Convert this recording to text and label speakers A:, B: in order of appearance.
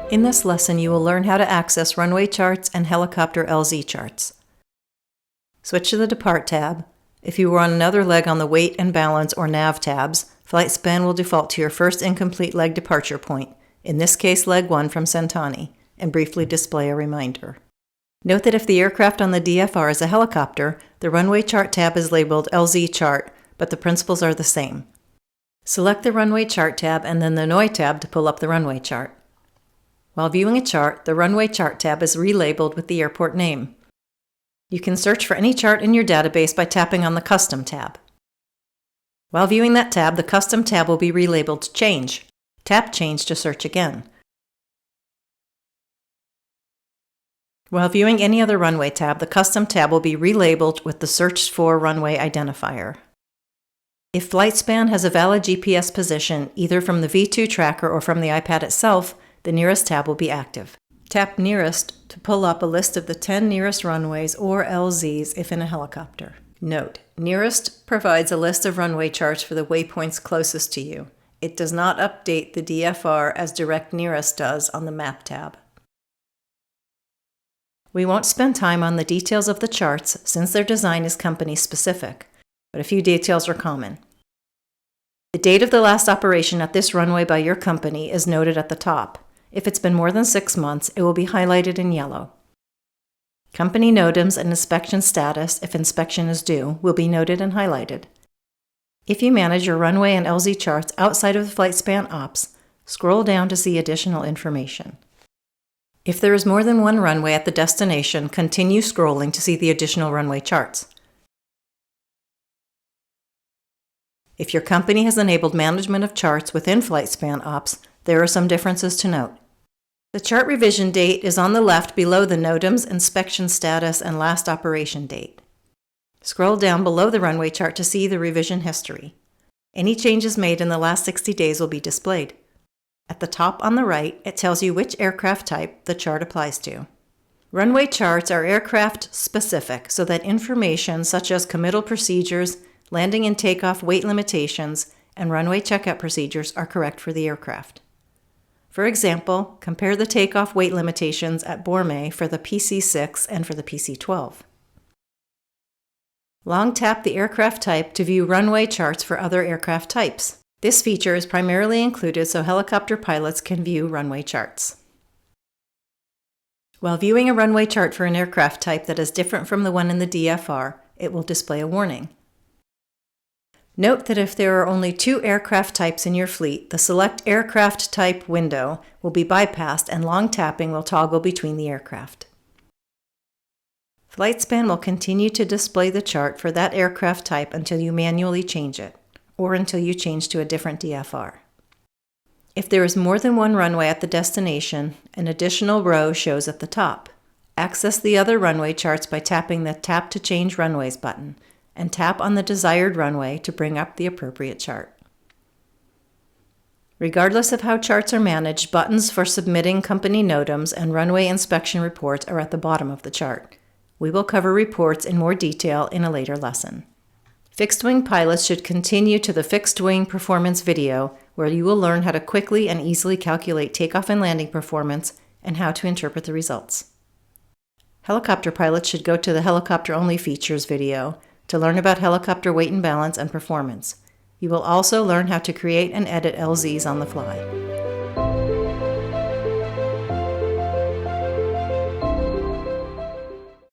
A: In this lesson, you will learn how to access runway charts and helicopter LZ charts. Switch to the Depart tab. If you were on another leg on the Weight and Balance or Nav tabs, flight span will default to your first incomplete leg departure point, in this case leg 1 from Centani, and briefly display a reminder. Note that if the aircraft on the DFR is a helicopter, the Runway Chart tab is labeled LZ Chart, but the principles are the same. Select the Runway Chart tab and then the NOI tab to pull up the runway chart. While viewing a chart, the Runway Chart tab is relabeled with the airport name. You can search for any chart in your database by tapping on the Custom tab. While viewing that tab, the Custom tab will be relabeled to Change. Tap Change to search again. While viewing any other runway tab, the Custom tab will be relabeled with the Search for Runway identifier. If flight span has a valid GPS position, either from the V2 tracker or from the iPad itself, the Nearest tab will be active. Tap Nearest to pull up a list of the 10 nearest runways or LZs if in a helicopter. Note, Nearest provides a list of runway charts for the waypoints closest to you. It does not update the DFR as Direct Nearest does on the Map tab. We won't spend time on the details of the charts since their design is company specific, but a few details are common. The date of the last operation at this runway by your company is noted at the top. If it's been more than 6 months, it will be highlighted in yellow. Company NOTAMs and inspection status, if inspection is due, will be noted and highlighted. If you manage your runway and LZ charts outside of the flight span ops, scroll down to see additional information. If there is more than one runway at the destination, continue scrolling to see the additional runway charts. If your company has enabled management of charts within flight span ops, there are some differences to note. The chart revision date is on the left below the NOTAMs, inspection status, and last operation date. Scroll down below the runway chart to see the revision history. Any changes made in the last 60 days will be displayed. At the top on the right, it tells you which aircraft type the chart applies to. Runway charts are aircraft specific so that information such as committal procedures, landing and takeoff weight limitations, and runway checkout procedures are correct for the aircraft. For example, compare the takeoff weight limitations at Bormé for the PC-6 and for the PC-12. Long tap the aircraft type to view runway charts for other aircraft types. This feature is primarily included so helicopter pilots can view runway charts. While viewing a runway chart for an aircraft type that is different from the one in the DFR, it will display a warning. Note that if there are only 2 aircraft types in your fleet, the Select Aircraft Type window will be bypassed and long tapping will toggle between the aircraft. Flight span will continue to display the chart for that aircraft type until you manually change it, or until you change to a different DFR. If there is more than one runway at the destination, an additional row shows at the top. Access the other runway charts by tapping the Tap to Change Runways button, and tap on the desired runway to bring up the appropriate chart. Regardless of how charts are managed, buttons for submitting company NOTAMs and runway inspection reports are at the bottom of the chart. We will cover reports in more detail in a later lesson. Fixed-wing pilots should continue to the fixed-wing performance video, where you will learn how to quickly and easily calculate takeoff and landing performance and how to interpret the results. Helicopter pilots should go to the helicopter-only features video to learn about helicopter weight and balance and performance. You will also learn how to create and edit LZs on the fly.